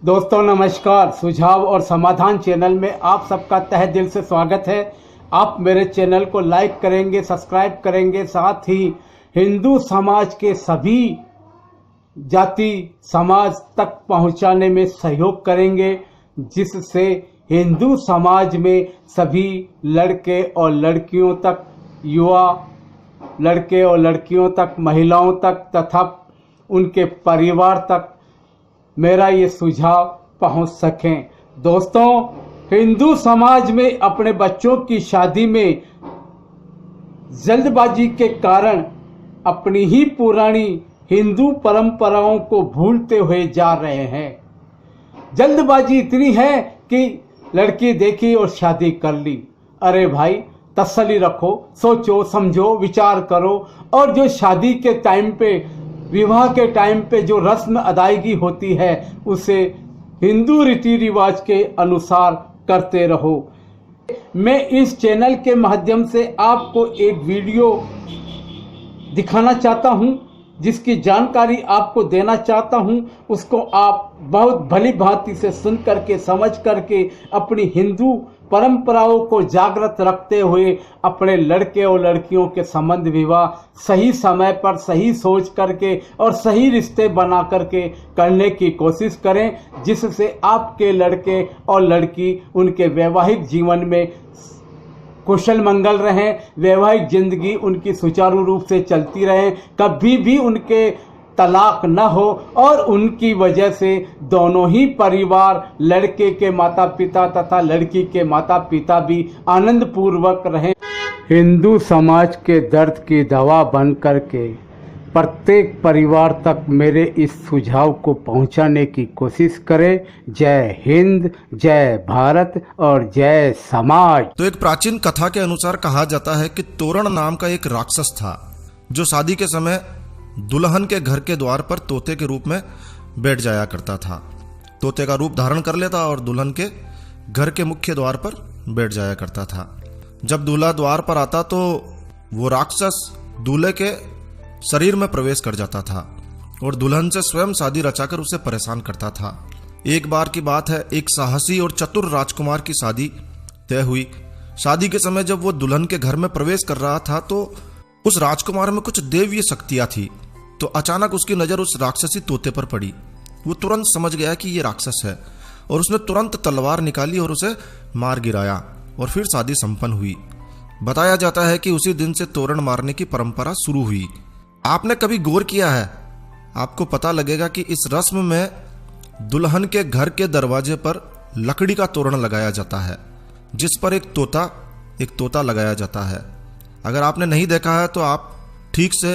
दोस्तों नमस्कार। सुझाव और समाधान चैनल में आप सबका तहे दिल से स्वागत है। आप मेरे चैनल को लाइक करेंगे, सब्सक्राइब करेंगे, साथ ही हिंदू समाज के सभी जाति समाज तक पहुंचाने में सहयोग करेंगे, जिससे हिंदू समाज में सभी लड़के और लड़कियों तक, युवा लड़के और लड़कियों तक, महिलाओं तक तथा उनके परिवार तक मेरा ये सुझाव पहुंच सकें। दोस्तों, हिंदू समाज में अपने बच्चों की शादी में जल्दबाजी के कारण अपनी ही पुरानी हिंदू परंपराओं को भूलते हुए जा रहे हैं। जल्दबाजी इतनी है कि लड़की देखी और शादी कर ली। अरे भाई, तसल्ली रखो, सोचो समझो, विचार करो। और जो शादी के टाइम पे, विवाह के टाइम पे जो रस्म अदायगी होती है, उसे हिंदू रीति रिवाज के अनुसार करते रहो। मैं इस चैनल के माध्यम से आपको एक वीडियो दिखाना चाहता हूं, जिसकी जानकारी आपको देना चाहता हूं। उसको आप बहुत भली भांति से सुन करके, समझ करके अपनी हिंदू परंपराओं को जागृत रखते हुए अपने लड़के और लड़कियों के संबंध विवाह सही समय पर, सही सोच करके और सही रिश्ते बना करके करने की कोशिश करें, जिससे आपके लड़के और लड़की उनके वैवाहिक जीवन में कुशल मंगल रहें, वैवाहिक जिंदगी उनकी सुचारू रूप से चलती रहे, कभी भी उनके तलाक न हो और उनकी वजह से दोनों ही परिवार, लड़के के माता पिता तथा लड़की के माता पिता भी आनंद पूर्वक रहें। हिंदू समाज के दर्द की दवा बन करके प्रत्येक परिवार तक मेरे इस सुझाव को पहुंचाने की कोशिश करें। जय हिंद, जय भारत और जय समाज। तो एक प्राचीन कथा के अनुसार कहा जाता है कि तोरण नाम का एक राक्षस था, जो शादी के समय दुल्हन के घर के द्वार पर तोते के रूप में बैठ जाया करता था। तोते का रूप धारण कर लेता और दुल्हन के घर के मुख्य द्वार पर बैठ जाया करता था। जब दूल्हा द्वार पर आता तो वो राक्षस दूल्हे के शरीर में प्रवेश कर जाता था और दुल्हन से स्वयं शादी रचाकर उसे परेशान करता था। एक बार की बात है, एक साहसी और चतुर राजकुमार की शादी तय हुई। शादी के समय जब वो दुल्हन के घर में प्रवेश कर रहा था तो उस राजकुमार में कुछ देवीय शक्तियां थी। तो अचानक उसकी नजर उस राक्षसी तोते पर पड़ी। वो तुरंत समझ गया कि ये राक्षस है और उसने तुरंत तलवार निकाली और उसे मार गिराया और फिर शादी संपन्न हुई। बताया जाता है कि उसी दिन से तोरण मारने की परंपरा शुरू हुई। आपने कभी गौर किया है? आपको पता लगेगा कि इस रस्म में दुल्हन के घर के दरवाजे पर लकड़ी का तोरण लगाया जाता है, जिस पर एक तोता लगाया जाता है। अगर आपने नहीं देखा है तो आप ठीक से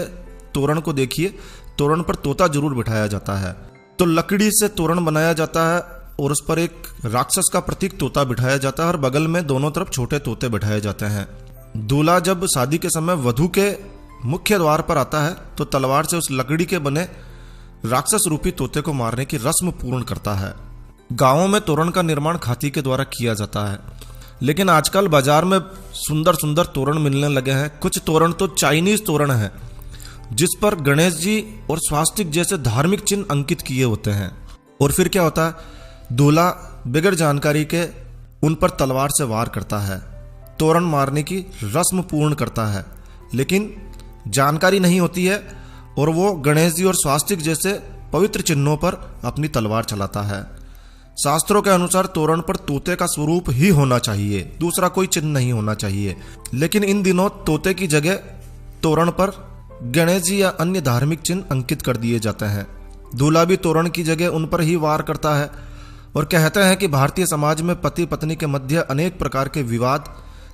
तोरण को देखिए। तोरण पर तोता जरूर बिठाया जाता है। तो लकड़ी से तोरण बनाया जाता है और उस पर एक राक्षस का प्रतीक तोता बिठाया जाता है और बगल में दोनों तरफ छोटे तोते बिठाए जाते हैं। दूल्हा जब शादी के समय वधू के मुख्य द्वार पर आता है तो तलवार से उस लकड़ी के बने राक्षस रूपी तोते को मारने की रस्म पूर्ण करता है। गांवों में तोरण का निर्माण खाती के द्वारा किया जाता है, लेकिन आजकल बाजार में सुंदर सुंदर तोरण मिलने लगे हैं। कुछ तोरण तो चाइनीज तोरण है, जिस पर गणेश जी और स्वास्तिक जैसे धार्मिक चिन्ह अंकित किए होते हैं। और फिर क्या होता है, दूल्हा बगैर जानकारी के उन पर तलवार से वार करता है, तोरण मारने की रस्म पूर्ण करता है, लेकिन जानकारी नहीं होती है और वो गणेश जी और स्वास्तिक जैसे पवित्र चिन्हों पर अपनी तलवार चलाता है। शास्त्रों के अनुसार तोरण पर तोते का स्वरूप ही होना चाहिए, दूसरा कोई चिन्ह नहीं होना चाहिए। लेकिन इन दिनों तोते की जगह तोरण पर गणेश जी या अन्य धार्मिक चिन्ह अंकित कर दिए जाते हैं। दूल्हा भी तोरण की जगह उन पर ही वार करता है और कहते हैं कि भारतीय समाज में पति पत्नी के मध्य अनेक प्रकार के विवाद,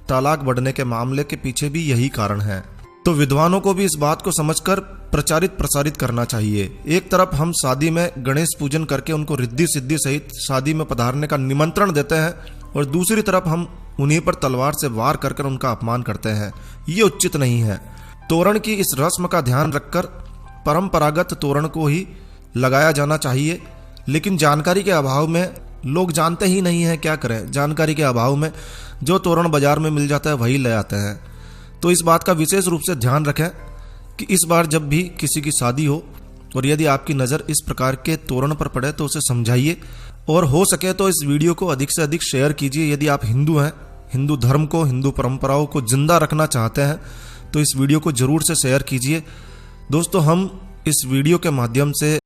तलाक बढ़ने के मामले के पीछे भी यही कारण है। तो विद्वानों को भी इस बात को समझकर प्रचारित प्रसारित करना चाहिए। एक तरफ हम शादी में गणेश पूजन करके उनको रिद्धि सिद्धि सहित शादी में पधारने का निमंत्रण देते हैं और दूसरी तरफ हम उन्हीं पर तलवार से वार कर उनका अपमान करते हैं। ये उचित नहीं है। तोरण की इस रस्म का ध्यान रखकर परंपरागत तोरण को ही लगाया जाना चाहिए, लेकिन जानकारी के अभाव में लोग जानते ही नहीं है, क्या करें। जानकारी के अभाव में जो तोरण बाजार में मिल जाता है वही ले आते हैं। तो इस बात का विशेष रूप से ध्यान रखें कि इस बार जब भी किसी की शादी हो और यदि आपकी नज़र इस प्रकार के तोरण पर पड़े तो उसे समझाइए, और हो सके तो इस वीडियो को अधिक से अधिक शेयर कीजिए। यदि आप हिंदू हैं, हिंदू धर्म को, हिंदू परंपराओं को जिंदा रखना चाहते हैं तो इस वीडियो को जरूर से शेयर कीजिए। दोस्तों, हम इस वीडियो के माध्यम से